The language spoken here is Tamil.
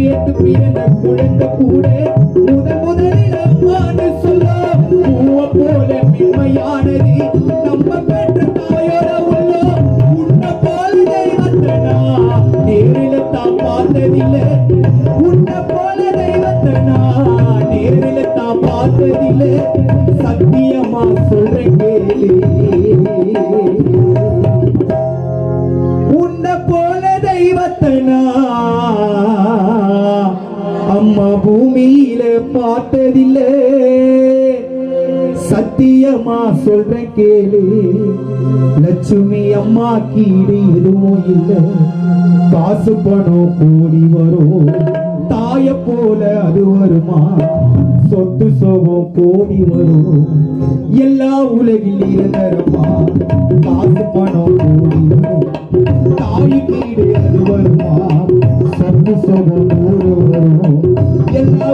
நேற்று பிறந்த குழந்தை கூட முதலில் அம்மான்னு சொல்ல பூவை போல மென்மையானது நம்ம பெற்ற தாயோட உள்ள உன்னை போல தெய்வத்தை நான் நேரில் தான் பார்த்ததில்லை உன்னை போல தெய்வத்தை நான் நேரில் தான் பார்த்ததில்லை சத்தியமா சொல்றேன் கேளு உன்னை போல தெய்வத்தை அம்மா பூமியில பார்த்ததில்லை சத்தியமா சொல்றேன் கேளு லட்சுமி அம்மா கீடு எதுவும் இல்லை காசு பணம் கூடி வரும் தாய போல அது வருமா சொத்து சோகம் கோடி வரும் எல்லா உலகில் இருந்தரமா காசு பணம் கூடி வரும் தாய் கீடு அது வருமா சொத்து சோகம் கூடி வரும் எல்லா